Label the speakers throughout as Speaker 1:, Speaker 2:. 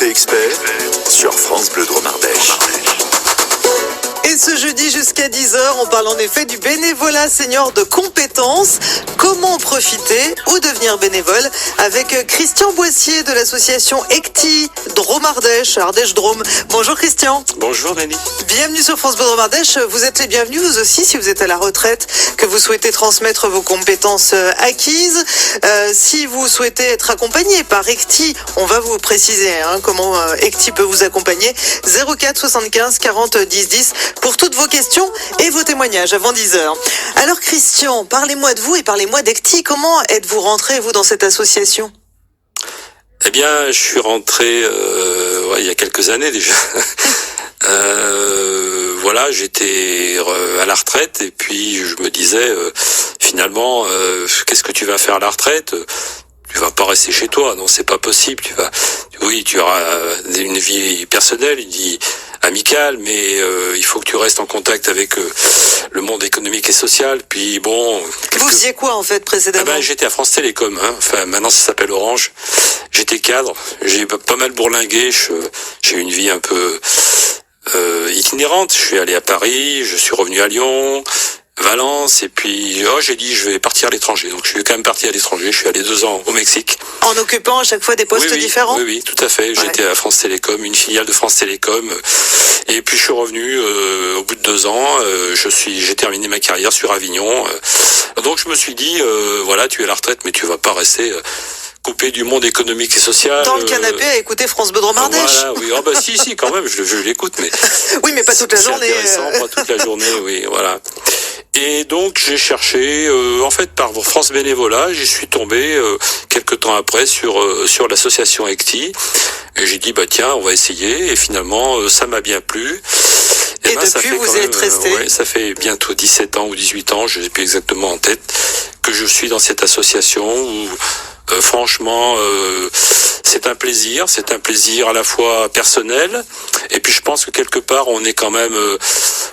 Speaker 1: Côté expert sur France Bleu Drôme Ardèche.
Speaker 2: Et ce jeudi jusqu'à 10h, on parle en effet du bénévolat senior de compétences. Comment en profiter ou devenir bénévole avec Christian Boissier de l'association ECTI Drôme Ardèche, Ardèche Drôme. Bonjour Christian.
Speaker 3: Bonjour Nelly.
Speaker 2: Bienvenue sur France Bleu Drôme Ardèche. Vous êtes les bienvenus vous aussi si vous êtes à la retraite, que vous souhaitez transmettre vos compétences acquises. Si vous souhaitez être accompagné par ECTI, on va vous préciser comment ECTI peut vous accompagner. 04 75 40 10 10 pour toutes vos questions et vos témoignages avant 10h. Alors Christian, parlez-moi de vous et parlez-moi d'ECTI. Comment êtes-vous rentré, vous, dans cette association ?
Speaker 3: Eh bien, je suis rentré il y a quelques années déjà. Voilà, j'étais à la retraite et puis je me disais finalement, qu'est-ce que tu vas faire à la retraite ? Tu vas pas rester chez toi, non, c'est pas possible. Tu auras une vie personnelle, une vie amicale, mais il faut que tu restes en contact avec le monde économique et social. Puis bon,
Speaker 2: vous faisiez quoi en fait précédemment ?
Speaker 3: J'étais à France Télécom, enfin maintenant ça s'appelle Orange. J'étais cadre, j'ai pas mal bourlingué, j'ai eu une vie un peu itinérante. Je suis allé à Paris, je suis revenu à Lyon, Valence, et puis j'ai dit je vais partir à l'étranger. Donc je suis quand même parti à l'étranger, je suis allé 2 ans au Mexique.
Speaker 2: En occupant à chaque fois des postes différents ?
Speaker 3: Oui, tout à fait. Ouais. J'étais à France Télécom, une filiale de France Télécom. Et puis je suis revenu au bout de 2 ans. J'ai terminé ma carrière sur Avignon. Donc je me suis dit, voilà, tu es à la retraite, mais tu vas pas rester coupé du monde économique et social.
Speaker 2: Dans le canapé à écouter France Bleu Drôme Ardèche.
Speaker 3: Voilà, oui. Si, quand même, je l'écoute, mais.
Speaker 2: Oui, mais pas toute la journée.
Speaker 3: C'est intéressant, pas toute la journée, oui, voilà. Et donc j'ai cherché, en fait par France Bénévolat, j'y suis tombé quelques temps après sur l'association ECTI. Et j'ai dit tiens, on va essayer. Et finalement ça m'a bien plu.
Speaker 2: Et depuis vous êtes resté.
Speaker 3: Ouais, ça fait bientôt 17 ans ou 18 ans, je ne sais plus exactement en tête, que je suis dans cette association où franchement c'est un plaisir à la fois personnel, et puis je pense que quelque part on est quand même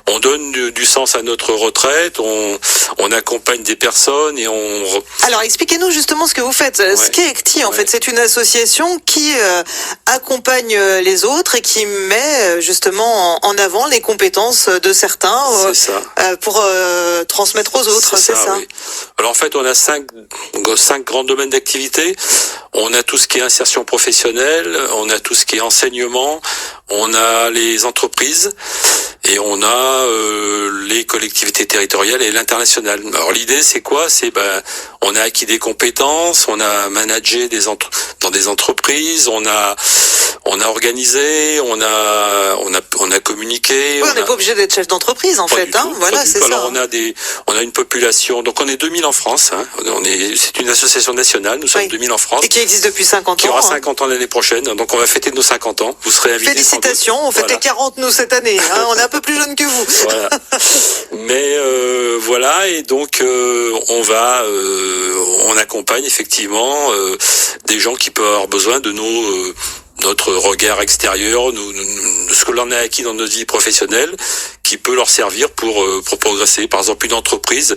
Speaker 3: on donne du sens à notre retraite, on accompagne des personnes et on...
Speaker 2: Alors expliquez-nous justement ce que vous faites. Ouais. Ce qu'est ECTI en fait, c'est une association qui accompagne les autres et qui met justement en avant les compétences de certains pour transmettre aux autres, c'est ça.
Speaker 3: Oui. Alors en fait on a 5 grands domaines d'activité. On a tout ce qui est insertion professionnelle, on a tout ce qui est enseignement, on a les entreprises et on a les collectivités territoriales et l'international. Alors l'idée c'est quoi ? On a acquis des compétences, on a managé dans des entreprises, on a organisé, on a communiqué.
Speaker 2: Oui, on n'est pas obligé d'être chef d'entreprise en fait, voilà, c'est ça.
Speaker 3: Alors on a une population, donc on est 2000 en France, c'est une association nationale, nous sommes 2000 en France.
Speaker 2: Et qui existe depuis 50 ans.
Speaker 3: Qui aura 50 ans l'année prochaine, donc on va fêter nos 50 ans. Vous serez invités.
Speaker 2: Félicitations, on fête les 40 nous cette année, on est un peu plus jeunes que vous.
Speaker 3: Voilà. Mais voilà, et donc on accompagne effectivement des gens qui peuvent avoir besoin de notre regard extérieur, de ce que l'on a acquis dans notre vie professionnelle, qui peut leur servir pour progresser. Par exemple, une entreprise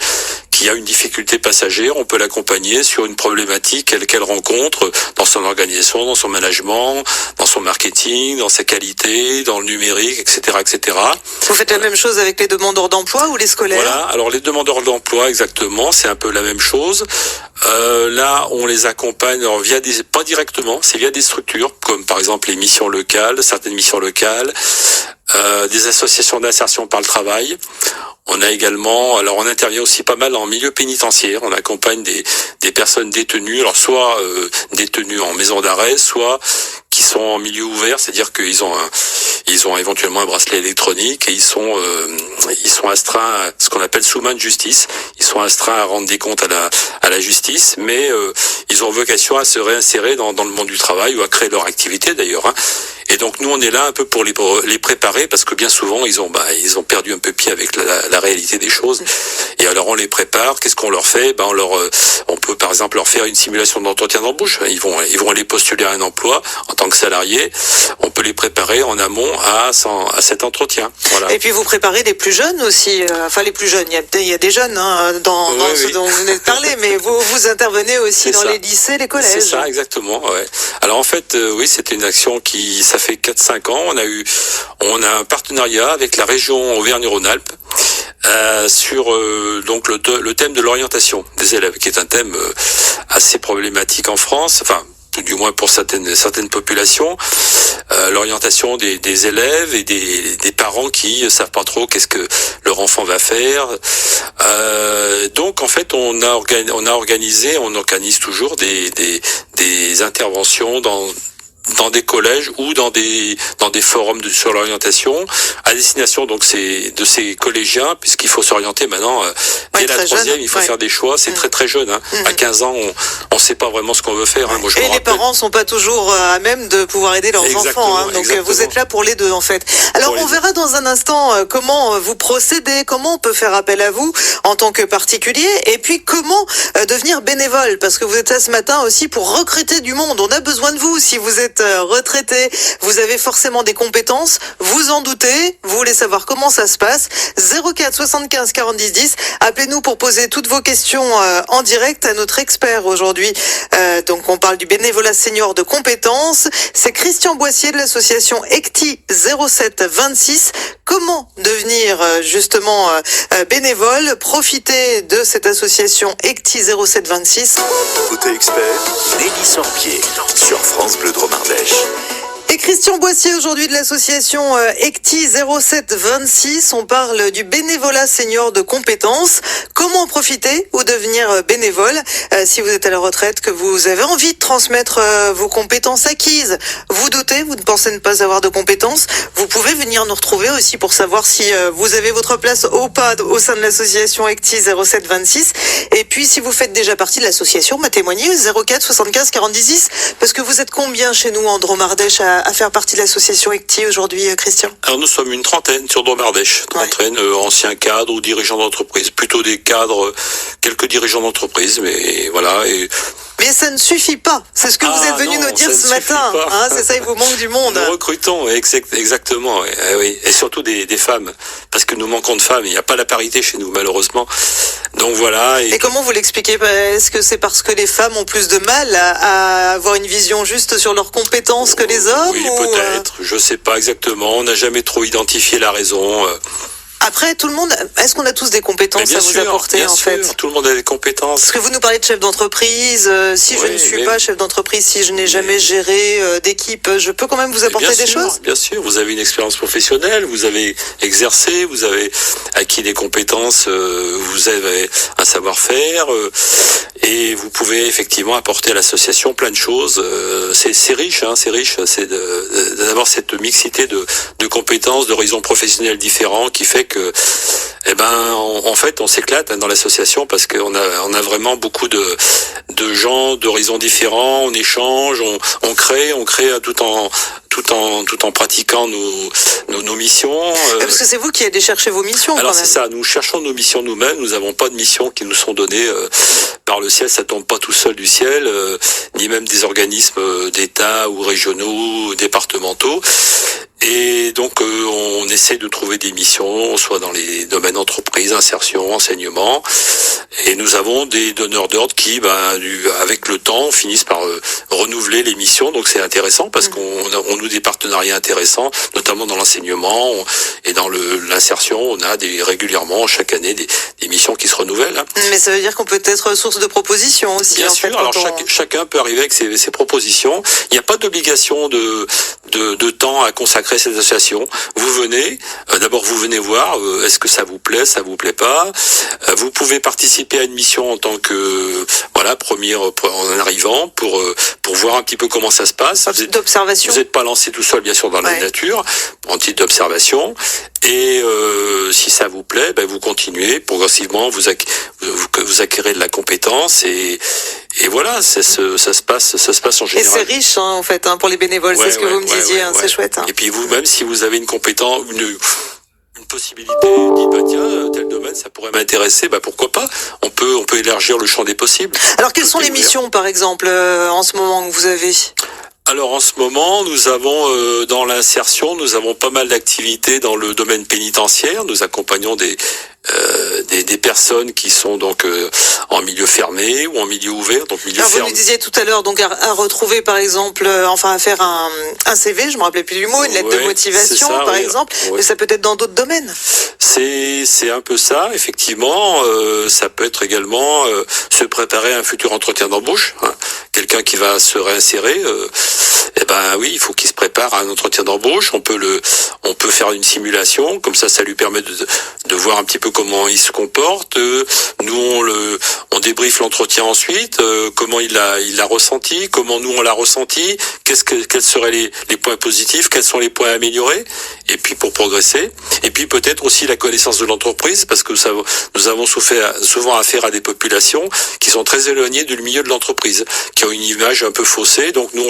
Speaker 3: qui a une difficulté passagère, on peut l'accompagner sur une problématique qu'elle rencontre dans son organisation, dans son management, dans son marketing, dans sa qualité, dans le numérique, etc., etc.
Speaker 2: Vous faites la même chose avec les demandeurs d'emploi ou les scolaires ?
Speaker 3: Voilà, alors les demandeurs d'emploi, exactement, c'est un peu la même chose. Là, on les accompagne alors, pas directement, c'est via des structures, comme par exemple les missions locales, certaines missions locales, des associations d'insertion par le travail. On a également, alors on intervient aussi pas mal en milieu pénitentiaire. On accompagne des personnes détenues, alors soit détenues en maison d'arrêt, soit qui sont en milieu ouvert, c'est-à-dire qu'ils ont éventuellement un bracelet électronique et ils sont astreints à ce qu'on appelle sous main de justice. Ils sont astreints à rendre des comptes à la justice, mais ils ont vocation à se réinsérer dans le monde du travail ou à créer leur activité d'ailleurs. Et donc nous on est là un peu pour les préparer parce que bien souvent ils ont perdu un peu pied avec la réalité des choses. Et alors on les prépare. Qu'est-ce qu'on leur fait? On peut par exemple leur faire une simulation d'entretien d'embauche. Ils vont aller postuler à un emploi en tant que salariés. On peut les préparer en amont à cet entretien. Voilà.
Speaker 2: Et puis vous préparez les plus jeunes aussi. Enfin les plus jeunes. Il y a des jeunes dans ce dont vous venez de parler, mais vous intervenez aussi dans les lycées, les collèges.
Speaker 3: C'est ça, exactement. Ouais. Alors en fait, oui, c'était une action ça fait 4-5 ans. On a un partenariat avec la région Auvergne-Rhône-Alpes sur donc le thème de l'orientation des élèves, qui est un thème assez problématique en France. Enfin, du moins pour certaines populations, l'orientation des élèves et des parents qui savent pas trop qu'est-ce que leur enfant va faire. Donc en fait, on organise toujours des interventions dans des collèges ou dans des forums sur l'orientation à destination donc de ces collégiens, puisqu'il faut s'orienter maintenant dès la troisième, il faut faire des choix, c'est très très jeune, hein. À 15 ans on sait pas vraiment ce qu'on veut faire, hein. Moi,
Speaker 2: et les parents sont pas toujours à même de pouvoir aider leurs enfants, hein. Donc vous êtes là pour les deux en fait. Alors on verra dans un instant comment vous procédez, comment on peut faire appel à vous en tant que particulier, et puis comment devenir bénévole, parce que vous êtes là ce matin aussi pour recruter du monde. On a besoin de vous. Si vous êtes retraité, vous avez forcément des compétences, vous en doutez, vous voulez savoir comment ça se passe, 04 75 40 10 10, appelez-nous pour poser toutes vos questions en direct à notre expert aujourd'hui. Donc on parle du bénévolat senior de compétences, c'est Christian Boissier de l'association ECTI 0726. Comment devenir justement bénévole? Profitez de cette association ECTI 0726.
Speaker 1: Côté expert, Nelly Sorbier sur France Bleu Dromardèche.
Speaker 2: Et Christian Boissier aujourd'hui de l'association ECTI 0726, on parle du bénévolat senior de compétences. Comment en profiter ou devenir bénévole si vous êtes à la retraite, que vous avez envie de transmettre vos compétences acquises. Vous doutez, vous ne pensez ne pas avoir de compétences, vous pouvez venir nous retrouver aussi pour savoir si vous avez votre place ou pas au sein de l'association ECTI 0726. Et puis si vous faites déjà partie de l'association, témoignez 04 75 40 10 10, parce que vous êtes combien chez nous en Dromardèche à faire partie de l'association ECTI aujourd'hui, Christian?
Speaker 3: Alors nous sommes une trentaine sur Dromardèche, anciens cadres ou dirigeants d'entreprise, plutôt des cadres, quelques dirigeants d'entreprise, mais voilà.
Speaker 2: Mais ça ne suffit pas. C'est ce que vous êtes venu nous dire ce matin. Hein, c'est ça, il vous manque du monde.
Speaker 3: Nous recrutons, exactement. Oui. Et surtout des femmes. Parce que nous manquons de femmes. Il n'y a pas la parité chez nous, malheureusement. Donc voilà. Et comment vous l'expliquez? Est-ce que c'est parce que les femmes ont plus de mal à avoir une vision juste sur leurs compétences que les hommes? Oui, peut-être. Je sais pas exactement. On n'a jamais trop identifié la raison. Après, tout le monde, est-ce qu'on a tous des compétences à vous apporter en fait? Tout le monde a des compétences. Parce que vous nous parlez de chef d'entreprise, si je ne suis pas chef d'entreprise, si je n'ai jamais géré d'équipe, je peux quand même vous apporter des choses? Bien sûr, vous avez une expérience professionnelle, vous avez exercé, vous avez acquis des compétences, vous avez un savoir-faire, et vous pouvez effectivement apporter à l'association plein de choses. C'est riche, hein, c'est d'avoir cette mixité de compétences, d'horizons professionnels différents qui fait que, en fait, on s'éclate dans l'association parce qu'on a vraiment beaucoup de gens d'horizons différents. On échange, on crée tout en pratiquant nos missions. Parce que c'est vous qui allez chercher vos missions. Alors c'est ça, nous cherchons nos missions nous-mêmes. Nous n'avons pas de missions qui nous sont données par le ciel. Ça tombe pas tout seul du ciel, ni même des organismes d'État ou régionaux, départementaux. Et donc on essaie de trouver des missions, soit dans les domaines entreprise, insertion, enseignement. Et nous avons des donneurs d'ordre qui, avec le temps, finissent par renouveler les missions. Donc c'est intéressant parce qu'on noue des partenariats intéressants, notamment dans l'enseignement et dans l'insertion. On a régulièrement chaque année des missions qui se renouvellent. Hein. Mais ça veut dire qu'on peut être source de propositions aussi. Bien sûr. Alors chacun peut arriver avec ses propositions. Il n'y a pas d'obligation de temps à consacrer cette association. Vous venez, d'abord vous venez voir, est-ce que ça vous plaît pas. Vous pouvez participer à une mission en tant que en arrivant pour voir un petit peu comment ça se passe. D'observation. Vous n'êtes pas lancé tout seul bien sûr dans la nature, en titre d'observation. Et si ça vous plaît, vous continuez progressivement, vous acquérez de la compétence et voilà, ça se passe en
Speaker 2: Et
Speaker 3: général.
Speaker 2: c'est riche, hein, en fait, hein, pour les bénévoles.
Speaker 3: Ouais,
Speaker 2: C'est ce que
Speaker 3: ouais,
Speaker 2: vous me disiez.
Speaker 3: ouais,
Speaker 2: Hein,
Speaker 3: ouais.
Speaker 2: c'est chouette. Hein.
Speaker 3: Et puis vous, même si vous avez une compétence, une possibilité, dites bah tiens, tel domaine, ça pourrait m'intéresser, bah pourquoi pas. On peut élargir le champ des possibles.
Speaker 2: Alors, quelles sont
Speaker 3: Tout est
Speaker 2: les
Speaker 3: ouvert.
Speaker 2: missions, par exemple, en ce moment que vous avez?
Speaker 3: Alors en ce moment, nous avons dans l'insertion, nous avons pas mal d'activités dans le domaine pénitentiaire. Nous accompagnons des personnes qui sont donc en milieu fermé ou en milieu ouvert, donc milieu
Speaker 2: Alors, vous
Speaker 3: fermé.
Speaker 2: nous disiez tout à l'heure, donc à retrouver, par exemple, à faire un CV, je me rappelais plus du mot, une lettre de
Speaker 3: Ouais,
Speaker 2: motivation,
Speaker 3: c'est ça,
Speaker 2: par
Speaker 3: oui.
Speaker 2: exemple.
Speaker 3: Ouais.
Speaker 2: Mais ça peut être dans d'autres domaines.
Speaker 3: C'est un peu ça, effectivement. Ça peut être également se préparer à un futur entretien d'embauche. Hein. Quelqu'un qui va se réinsérer, eh ben oui, il faut qu'il se prépare à un entretien d'embauche. On peut faire une simulation, comme ça lui permet de voir un petit peu comment il se comporte. Nous on débriefe l'entretien ensuite, comment il l'a ressenti, comment nous on l'a ressenti, quels seraient les points positifs, quels sont les points à améliorer, et puis pour progresser. Et puis peut-être aussi la connaissance de l'entreprise, parce que nous avons souvent affaire à des populations qui sont très éloignées du milieu de l'entreprise, qui ont une image un peu faussée. Donc nous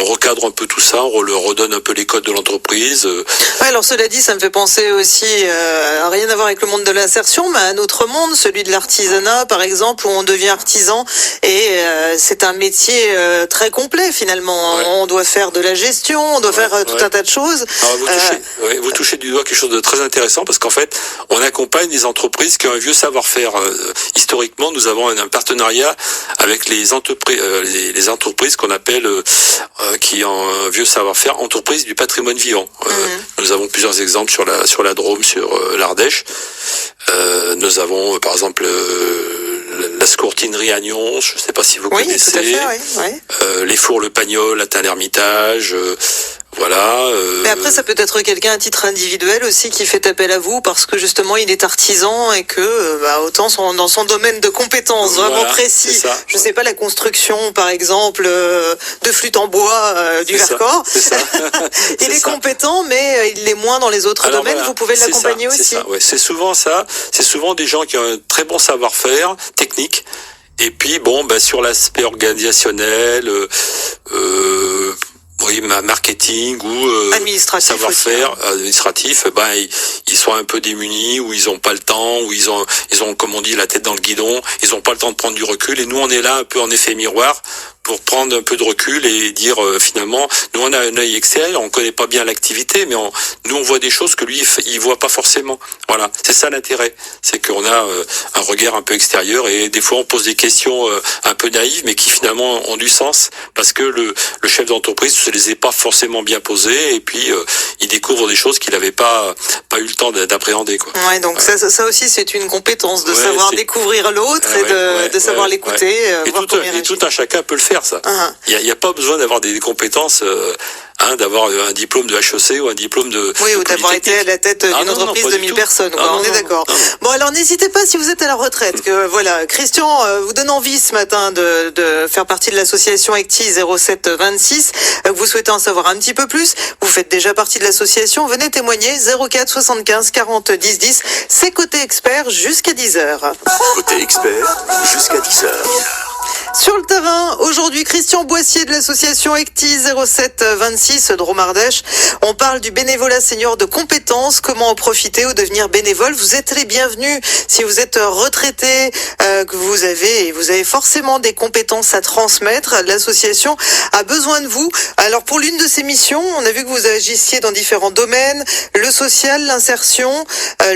Speaker 3: on recadre un peu tout ça, on leur redonne un peu les codes de l'entreprise.
Speaker 2: Ouais, alors cela dit, ça me fait penser aussi à rien à voir avec le monde de l'insertion, mais à un autre monde, celui de l'artisanat, par exemple, où on devient artisan et c'est un métier très complet finalement.
Speaker 3: Ouais.
Speaker 2: On doit faire de la gestion, on doit faire tout un tas de choses.
Speaker 3: Alors vous touchez du doigt quelque chose de très intéressant, parce qu'en fait, on accompagne des entreprises qui ont un vieux savoir-faire. Historiquement, nous avons un partenariat avec les entreprises qu'on appelle qui ont un vieux savoir-faire, entreprises du patrimoine vivant. Nous avons plusieurs exemples sur la Drôme, sur l'Ardèche. Nous avons par exemple la Scourtinerie à Nyons, je ne sais pas si vous connaissez.
Speaker 2: Tout à fait, oui.
Speaker 3: Les Fours le Pagnol à Tain-l'Hermitage. Voilà.
Speaker 2: Mais après, ça peut être quelqu'un à titre individuel aussi qui fait appel à vous parce que justement il est artisan et que autant dans son domaine de compétences vraiment précis. Je sais pas, la construction par exemple de flûte en bois du Vercors. Il est compétent, mais il l'est moins dans les autres domaines. Voilà, vous pouvez l'accompagner aussi.
Speaker 3: C'est souvent ça. C'est souvent des gens qui ont un très bon savoir-faire technique. Et puis sur l'aspect organisationnel. Oui, marketing ou savoir-faire administratif, ils sont un peu démunis, ou ils ont pas le temps, ou ils ont comme on dit la tête dans le guidon, ils ont pas le temps de prendre du recul, et nous on est là un peu en effet miroir pour prendre un peu de recul et dire finalement, nous on a un œil extérieur, on connaît pas bien l'activité, mais nous on voit des choses que lui il voit pas forcément. Voilà, c'est ça l'intérêt, c'est qu'on a un regard un peu extérieur, et des fois on pose des questions un peu naïves, mais qui finalement ont du sens, parce que le chef d'entreprise se les est pas forcément bien posées, et puis il découvre des choses qu'il n'avait pas eu le temps d'appréhender, quoi.
Speaker 2: Ouais, donc ça aussi c'est une compétence de savoir découvrir l'autre et de savoir l'écouter.
Speaker 3: Et tout un chacun peut le faire, ça. Il y a pas besoin d'avoir des compétences, d'avoir un diplôme de HEC ou un diplôme de
Speaker 2: ou d'avoir été à la tête d'une entreprise de 1000 personnes. On est d'accord. Bon, alors n'hésitez pas, si vous êtes à la retraite, que voilà, Christian vous donne envie ce matin de faire partie de l'association ECTI 0726, que vous souhaitez en savoir un petit peu plus, vous faites déjà partie de l'association, venez témoigner 04 75 40 10 10, c'est Côté Expert jusqu'à 10h.
Speaker 1: Côté Expert jusqu'à 10h.
Speaker 2: Sur le terrain, aujourd'hui, Christian Boissier de l'association ECTI 0726 Drôme-Ardèche. On parle du bénévolat senior de compétences, comment en profiter ou devenir bénévole. Vous êtes les bienvenus si vous êtes retraité, que vous avez forcément des compétences à transmettre. L'association a besoin de vous. Alors pour l'une de ces missions, on a vu que vous agissiez dans différents domaines, le social, l'insertion,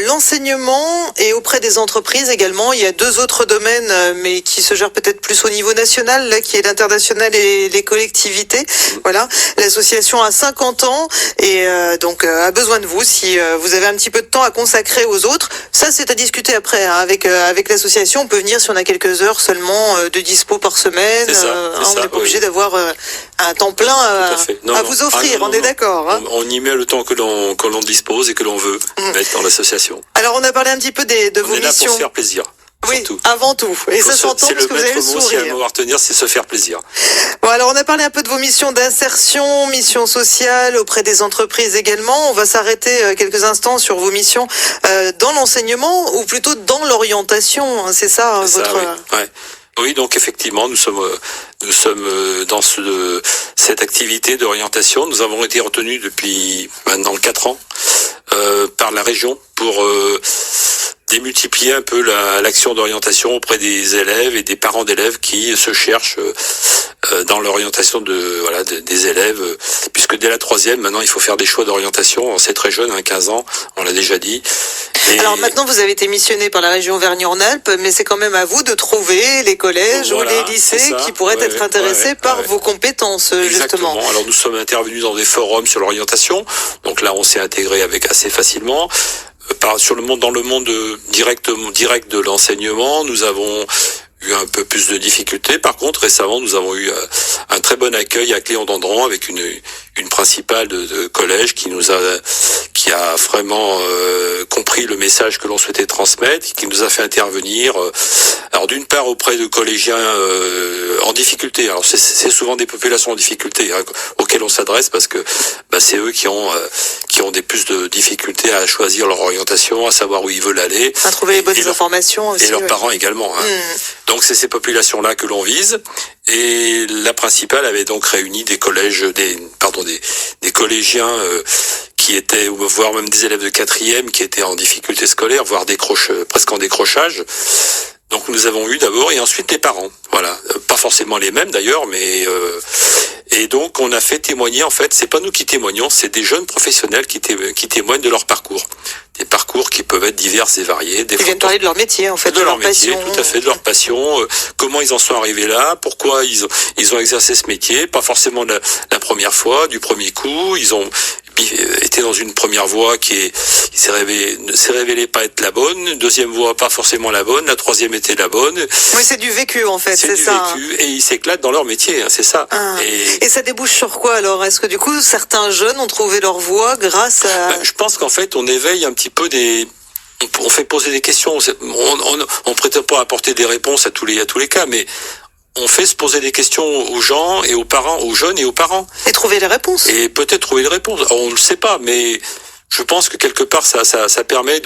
Speaker 2: l'enseignement et auprès des entreprises également. Il y a 2 autres domaines, mais qui se gèrent peut-être plus au niveau national, là, qui est l'international et les collectivités. Voilà. L'association a 50 ans et donc a besoin de vous si vous avez un petit peu de temps à consacrer aux autres. Ça, c'est à discuter après avec l'association. On peut venir si on a quelques heures seulement de dispo par semaine. On n'est pas obligé d'avoir un temps plein à vous offrir. On est d'accord. Hein.
Speaker 3: On y met le temps que l'on dispose et que l'on veut mettre dans l'association.
Speaker 2: Alors, on a parlé un petit peu de vos missions.
Speaker 3: On est là pour se faire plaisir.
Speaker 2: Oui,
Speaker 3: surtout.
Speaker 2: Avant tout. Et ça s'entend parce que vous avez le sourire.
Speaker 3: C'est le mot à retenir, c'est se faire plaisir.
Speaker 2: Bon, alors on a parlé un peu de vos missions d'insertion, missions sociales auprès des entreprises également. On va s'arrêter quelques instants sur vos missions dans l'enseignement ou plutôt dans l'orientation. C'est ça, votre...
Speaker 3: Oui. Oui, donc effectivement, nous sommes dans cette activité d'orientation. Nous avons été retenus depuis maintenant 4 ans par la région pour démultiplier un peu l'action d'orientation auprès des élèves et des parents d'élèves qui se cherchent dans l'orientation des élèves, puisque dès la 3e, maintenant, il faut faire des choix d'orientation. C'est très jeune, 15 ans, on l'a déjà dit. Et
Speaker 2: alors maintenant, vous avez été missionné par la région Auvergne-Rhône-Alpes, mais c'est quand même à vous de trouver les collèges ou les lycées qui pourraient être intéressés par vos compétences, justement.
Speaker 3: Exactement. Alors nous sommes intervenus dans des forums sur l'orientation, donc là on s'est intégré avec assez facilement. Dans le monde direct de l'enseignement, nous avons eu un peu plus de difficultés. Par contre, récemment, nous avons eu un très bon accueil à Cléon-d'Andran avec une principale de collège qui a vraiment compris le message que l'on souhaitait transmettre, qui nous a fait intervenir. Alors d'une part auprès de collégiens en difficulté. Alors c'est souvent des populations en difficulté auxquelles on s'adresse parce que c'est eux qui ont des plus de difficultés à choisir leur orientation, à savoir où ils veulent aller,
Speaker 2: à trouver les bonnes informations aussi,
Speaker 3: et leurs parents également. Donc c'est ces populations-là que l'on vise. Et la principale avait donc réuni des collégiens qui étaient, voire même des élèves de 4e qui étaient en difficulté scolaire, voire presque en décrochage. Donc nous avons eu d'abord et ensuite les parents. Voilà, pas forcément les mêmes d'ailleurs, mais et donc on a fait témoigner. En fait, c'est pas nous qui témoignons, c'est des jeunes professionnels qui témoignent de leur parcours. Des parcours qui peuvent être divers et variés.
Speaker 2: Ils viennent parler de leur métier, en fait, de leur
Speaker 3: métier,
Speaker 2: passion.
Speaker 3: Tout à fait, de leur passion. Comment ils en sont arrivés là, pourquoi ils ont exercé ce métier, pas forcément la première fois, du premier coup. Ils ont été dans une première voie ne s'est révélée pas être la bonne, une deuxième voie pas forcément la bonne, la troisième était la bonne.
Speaker 2: Oui, c'est du vécu en fait, c'est ça.
Speaker 3: C'est du vécu et ils s'éclatent dans leur métier, c'est ça.
Speaker 2: Et ça débouche sur quoi alors? Est-ce que du coup certains jeunes ont trouvé leur voie grâce à...
Speaker 3: Je pense qu'en fait on éveille un petit peu on fait poser des questions. On prétend pas apporter des réponses à tous les cas, mais on fait se poser des questions aux gens et aux parents, aux jeunes et aux parents.
Speaker 2: Et trouver les réponses.
Speaker 3: Et peut-être trouver les réponses. Alors, on ne le sait pas, mais je pense que quelque part ça permet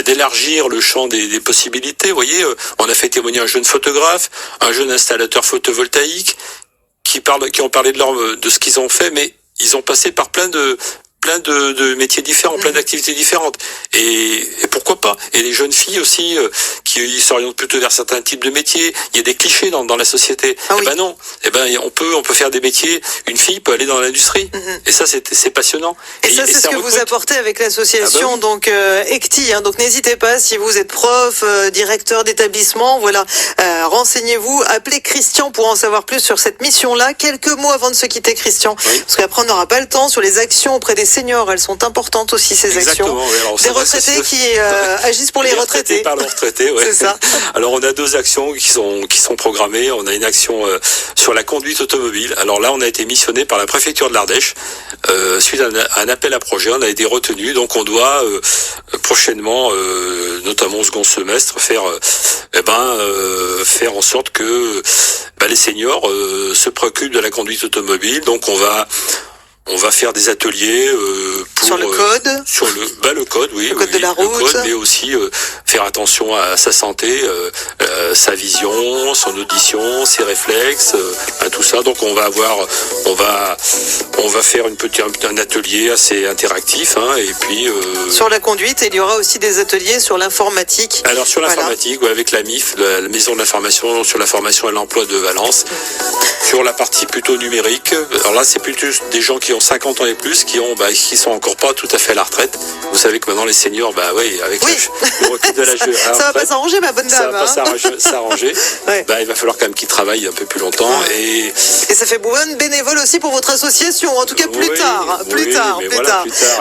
Speaker 3: d'élargir le champ des possibilités. Vous voyez, on a fait témoigner un jeune photographe, un jeune installateur photovoltaïque qui ont parlé de ce qu'ils ont fait, mais ils ont passé par plein de métiers différents, plein d'activités différentes. Et pourquoi pas? Et les jeunes filles aussi, qui s'orientent plutôt vers certains types de métiers. Il y a des clichés dans la société. Non. On peut faire des métiers. Une fille peut aller dans l'industrie. Et ça, c'est passionnant.
Speaker 2: Et ça, c'est ce que vous apportez avec l'association, donc, ECTI, donc n'hésitez pas, si vous êtes prof, directeur d'établissement, voilà, renseignez-vous, appelez Christian pour en savoir plus sur cette mission-là. Quelques mots avant de se quitter, Christian. Oui. Parce qu'après, on n'aura pas le temps sur les actions auprès des seniors, elles sont importantes aussi, ces actions.
Speaker 3: Oui, alors,
Speaker 2: des retraités qui agissent pour les retraités.
Speaker 3: Par les retraités, ouais.
Speaker 2: C'est ça.
Speaker 3: Alors on a 2 actions qui sont programmées. On a une action sur la conduite automobile. Alors là, on a été missionné par la préfecture de l'Ardèche suite à un appel à projet. On a été retenu, donc on doit prochainement, notamment au second semestre, faire en sorte que les seniors se préoccupent de la conduite automobile. Donc on va faire des ateliers
Speaker 2: sur le code,
Speaker 3: le code, oui,
Speaker 2: le code de la route,
Speaker 3: le code, mais aussi faire attention à sa santé, sa vision, son audition, ses réflexes, à tout ça. Donc on va faire un atelier assez interactif, et puis
Speaker 2: sur la conduite. Et il y aura aussi des ateliers sur l'informatique.
Speaker 3: Alors sur l'informatique, avec la MIF, la maison de l'information sur la formation et l'emploi de Valence. Sur la partie plutôt numérique, alors là c'est plutôt des gens qui ont 50 ans et plus, qui sont encore pas tout à fait à la retraite. Vous savez que maintenant les seniors, avec le recul de l'âge de la retraite,
Speaker 2: ça va pas s'arranger, ma bonne dame.
Speaker 3: Ça va pas s'arranger. Ouais. Il va falloir quand même qu'ils travaillent un peu plus longtemps. Et
Speaker 2: ça fait bonne bénévole aussi pour votre association, en tout cas plus tard.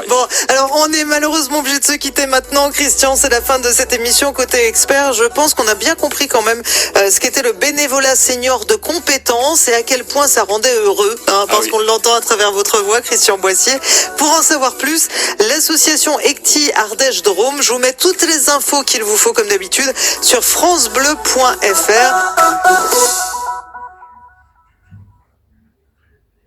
Speaker 2: Bon, alors on est malheureusement obligé de se quitter maintenant, Christian, c'est la fin de cette émission Côté Expert. Je pense qu'on a bien compris quand même ce qu'était le bénévolat senior de compétences et à quel point ça rendait heureux, parce qu'on l'entend à travers votre voix, Christian Boissier. Pour en savoir plus, l'association ECTI Ardèche Drôme, je vous mets toutes les infos qu'il vous faut comme d'habitude sur francebleu.fr.